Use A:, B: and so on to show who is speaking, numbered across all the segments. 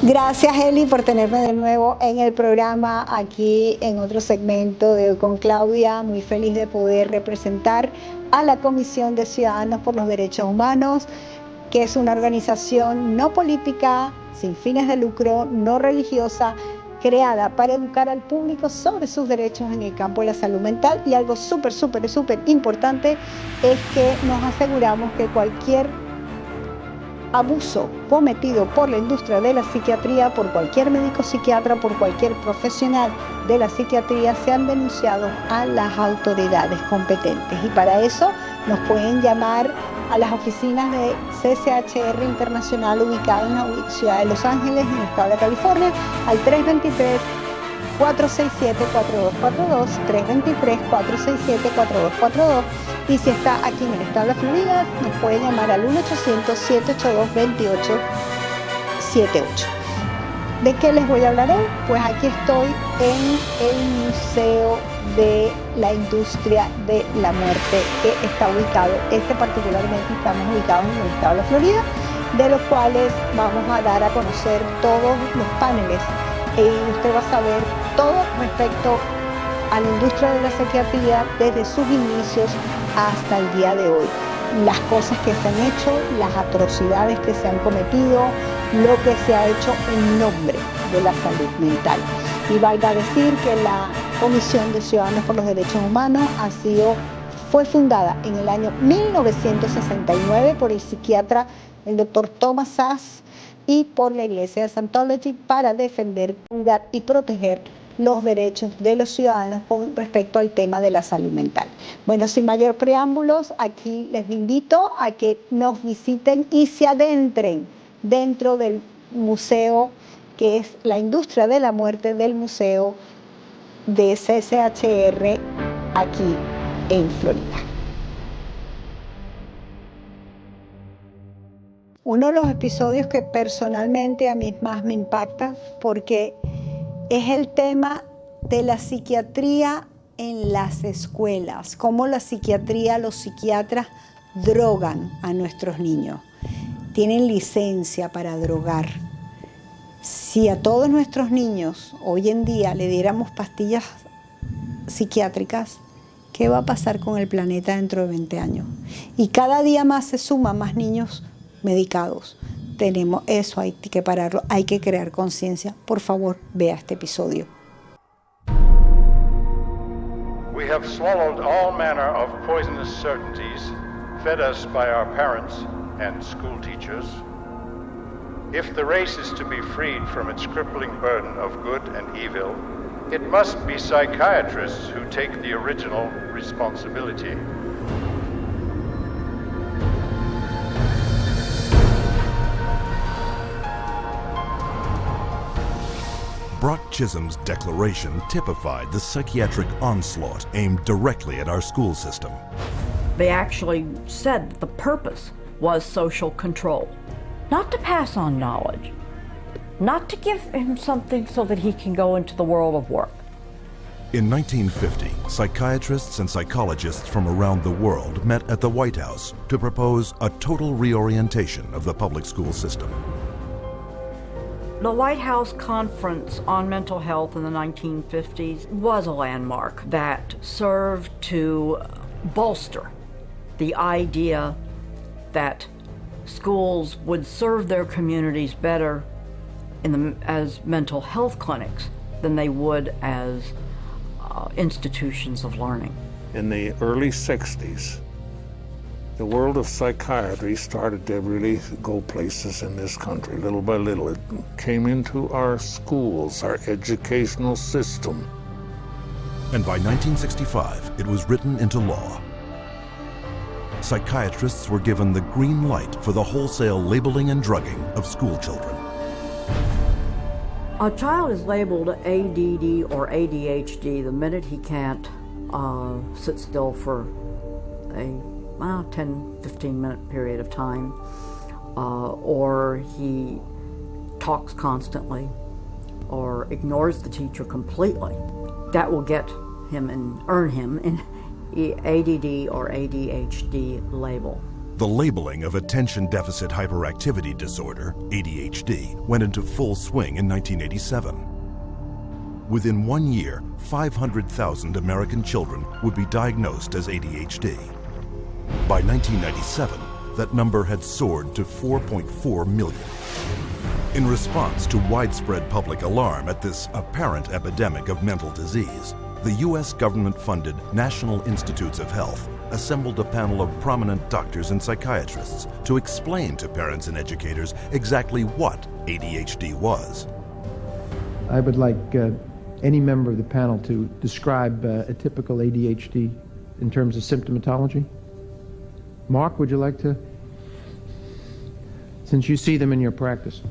A: Gracias, Eli, por tenerme de nuevo en el programa, aquí en otro segmento de Hoy con Claudia. Muy feliz de poder representar a la Comisión de Ciudadanos por los Derechos Humanos, que es una organización no política, sin fines de lucro, no religiosa, creada para educar al público sobre sus derechos en el campo de la salud mental. Y algo súper importante es que nos aseguramos que cualquier abuso cometido por la industria de la psiquiatría, por cualquier médico psiquiatra, por cualquier profesional de la psiquiatría, sean denunciados a las autoridades competentes. Y para eso nos pueden llamar a las oficinas de PSYCHATRY Internacional ubicadas en la ciudad de Los Ángeles, en el estado de California, al 323-467-4242, 323-467-4242. Y si está aquí en el estado de la Florida, nos puede llamar al 1-800-782-2878. ¿De qué les voy a hablar hoy? Pues aquí estoy en el Museo de la Industria de la Muerte, que está ubicado, particularmente estamos ubicados en el estado de la Florida, de los cuales vamos a dar a conocer todos los paneles. Y usted va a saber todo respecto a la industria de la psiquiatría desde sus inicios hasta el día de hoy. Las cosas que se han hecho, las atrocidades que se han cometido, lo que se ha hecho en nombre de la salud mental. Y valga decir que la Comisión de Ciudadanos por los Derechos Humanos fue fundada en el año 1969 por el psiquiatra, el doctor Thomas Szasz, y por la Iglesia de Scientology para defender, cuidar y proteger los derechos de los ciudadanos con respecto al tema de la salud mental. Bueno, sin mayor preámbulos, aquí les invito a que nos visiten y se adentren dentro del museo, que es la industria de la muerte del Museo de PSYCHATRY aquí en Florida. Uno de los episodios que personalmente a mí más me impacta, porque es el tema de la psiquiatría en las escuelas, cómo la psiquiatría, los psiquiatras drogan a nuestros niños, tienen licencia para drogar. Si a todos nuestros niños hoy en día le diéramos pastillas psiquiátricas, ¿qué va a pasar con el planeta dentro de 20 años? Y cada día más se suman más niños medicados. Tenemos eso, hay que pararlo, hay que crear conciencia. Por favor, vea este episodio.
B: We have swallowed all manner of poisonous certainties fed us by our parents and school teachers. If the race is to be freed from its crippling burden of good and evil, it must be psychiatrists who take the original responsibility.
C: Brock Chisholm's declaration typified the psychiatric onslaught aimed directly at our school system.
D: They actually said that the purpose was social control, not to pass on knowledge, not to give him something so that he can go into the world of work.
C: In 1950, psychiatrists and psychologists from around the world met at the White House to propose a total reorientation of the public school system.
D: The White House Conference on Mental Health in the 1950s was a landmark that served to bolster the idea that schools would serve their communities better as mental health clinics than they would as institutions of learning.
E: In the early 60s, the world of psychiatry started to really go places in this country. Little by little, it came into our schools, our educational system.
C: And by 1965, it was written into law. Psychiatrists were given the green light for the wholesale labeling and drugging of school children.
D: A child is labeled ADD or ADHD the minute he can't sit still for a 10-15 minute period of time, or he talks constantly or ignores the teacher completely. That will get him and earn him an ADD or ADHD label.
C: The labeling of attention deficit hyperactivity disorder, ADHD, went into full swing in 1987. Within 1 year, 500,000 American children would be diagnosed as ADHD. By 1997, that number had soared to 4.4 million. In response to widespread public alarm at this apparent epidemic of mental disease, the U.S. government-funded National Institutes of Health assembled a panel of prominent doctors and psychiatrists to explain to parents and educators exactly what ADHD was.
F: I would like any member of the panel to describe a typical ADHD in terms of symptomatology. Mark, would you like to? Since you see them in your practice.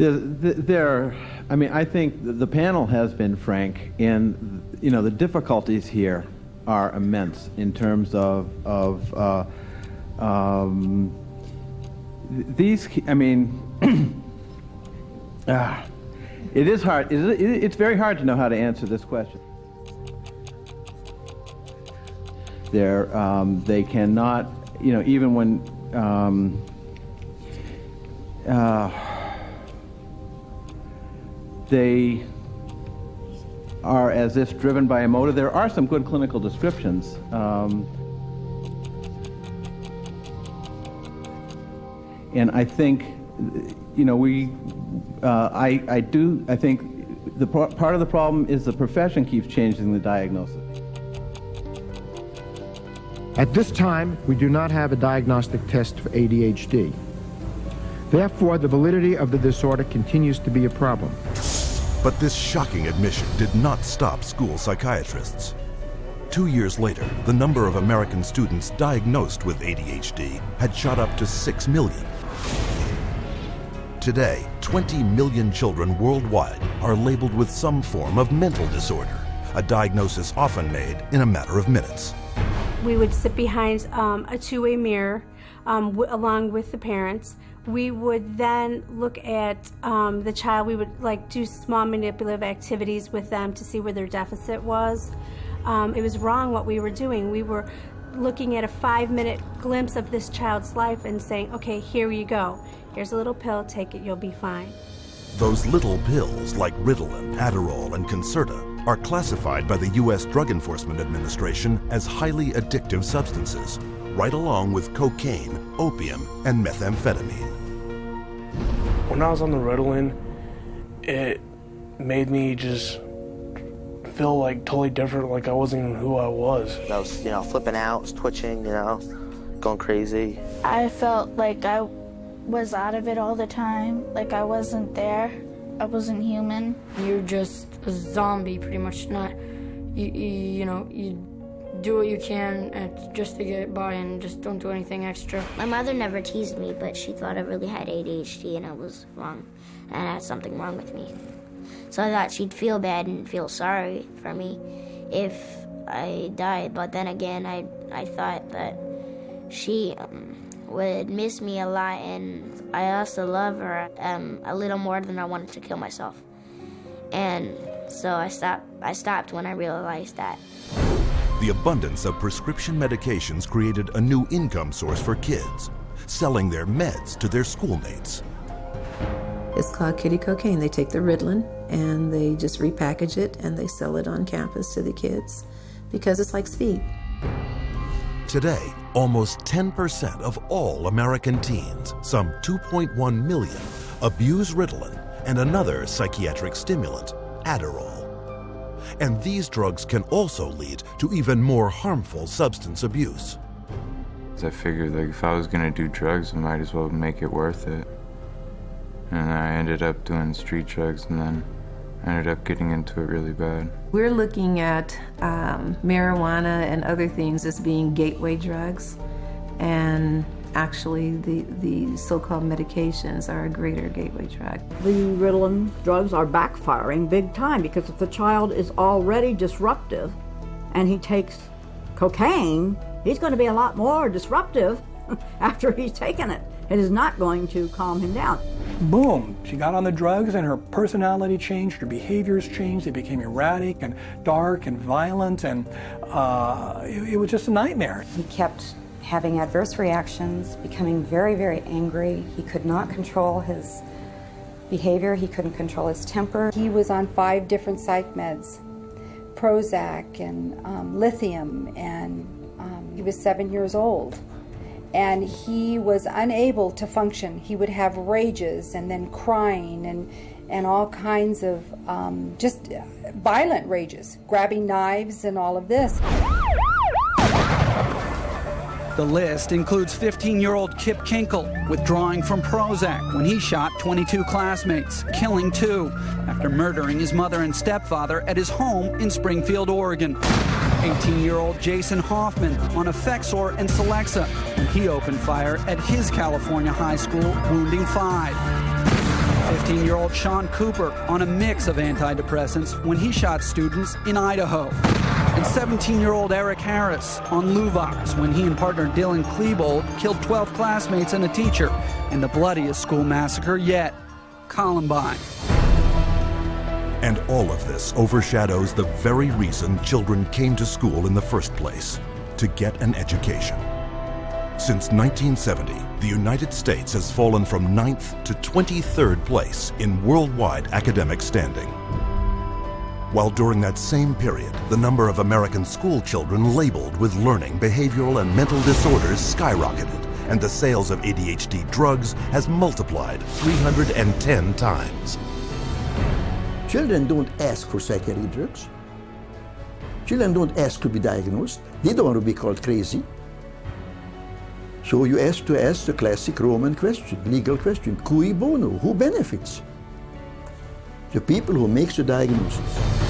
G: I think the panel has been frank, and the difficulties here are immense in terms of these. It is hard. It's very hard to know how to answer this question. They cannot, even when they are as if driven by a motive. There are some good clinical descriptions. And I think, I think the part of the problem is the profession keeps changing the diagnosis.
F: At this time, we do not have a diagnostic test for ADHD. Therefore, the validity of the disorder continues to be a problem.
C: But this shocking admission did not stop school psychiatrists. 2 years later, the number of American students diagnosed with ADHD had shot up to 6 million. Today, 20 million children worldwide are labeled with some form of mental disorder, a diagnosis often made in a matter of minutes.
H: We would sit behind a two-way mirror along with the parents. We would then look at the child. We would do small manipulative activities with them to see where their deficit was. It was wrong what we were doing. We were looking at a 5-minute glimpse of this child's life and saying, okay, here you go. Here's a little pill, take it, you'll be fine.
C: Those little pills like Ritalin, Adderall, and Concerta are classified by the U.S. Drug Enforcement Administration as highly addictive substances, right along with cocaine, opium, and methamphetamine.
I: When I was on the Ritalin, it made me just feel totally different, like I wasn't even who I was.
J: I was, flipping out, was twitching, going crazy.
K: I felt like I was out of it all the time, like I wasn't there. I wasn't human.
L: You're just a zombie, pretty much. You do what you can just to get by and just don't do anything extra.
M: My mother never teased me, but she thought I really had ADHD and I was wrong, and I had something wrong with me. So I thought she'd feel bad and feel sorry for me if I died. But then again, I thought that she would miss me a lot, and I also love her a little more than I wanted to kill myself. And so I stopped when I realized that.
C: The abundance of prescription medications created a new income source for kids, selling their meds to their schoolmates.
N: It's called kiddie cocaine. They take the Ritalin and they just repackage it and they sell it on campus to the kids because it's like speed.
C: Today, almost 10% of all American teens, some 2.1 million, abuse Ritalin and another psychiatric stimulant, Adderall. And these drugs can also lead to even more harmful substance abuse.
O: I figured if I was gonna do drugs, I might as well make it worth it. And I ended up doing street drugs, and then I ended up getting into it really bad.
N: We're looking at marijuana and other things as being gateway drugs, and actually the so-called medications are a greater gateway drug.
D: The Ritalin drugs are backfiring big time because if the child is already disruptive and he takes cocaine, he's going to be a lot more disruptive after he's taken it. It is not going to calm him down.
P: Boom, she got on the drugs and her personality changed, her behaviors changed, they became erratic and dark and violent, and it was just a nightmare.
Q: He kept having adverse reactions, becoming very, very angry. He could not control his behavior, he couldn't control his temper.
R: He was on 5 different psych meds, Prozac and lithium, and he was 7 years old. And he was unable to function. He would have rages and then crying and all kinds of just violent rages, grabbing knives and all of this.
S: The list includes 15-year-old Kip Kinkle withdrawing from Prozac when he shot 22 classmates, killing 2 after murdering his mother and stepfather at his home in Springfield, Oregon. 18-year-old Jason Hoffman on Effexor and Celexa when he opened fire at his California high school, wounding 5. 15-year-old Sean Cooper on a mix of antidepressants when he shot students in Idaho. And 17-year-old Eric Harris on Luvox when he and partner Dylan Klebold killed 12 classmates and a teacher in the bloodiest school massacre yet, Columbine.
C: And all of this overshadows the very reason children came to school in the first place, to get an education. Since 1970, the United States has fallen from 9th to 23rd place in worldwide academic standing. While during that same period, the number of American school children labeled with learning, behavioral, and mental disorders skyrocketed, and the sales of ADHD drugs has multiplied 310 times.
T: Children don't ask for psychiatric drugs. Children don't ask to be diagnosed. They don't want to be called crazy. So you ask the classic Roman question, legal question, cui bono, who benefits? The people who makes the diagnosis.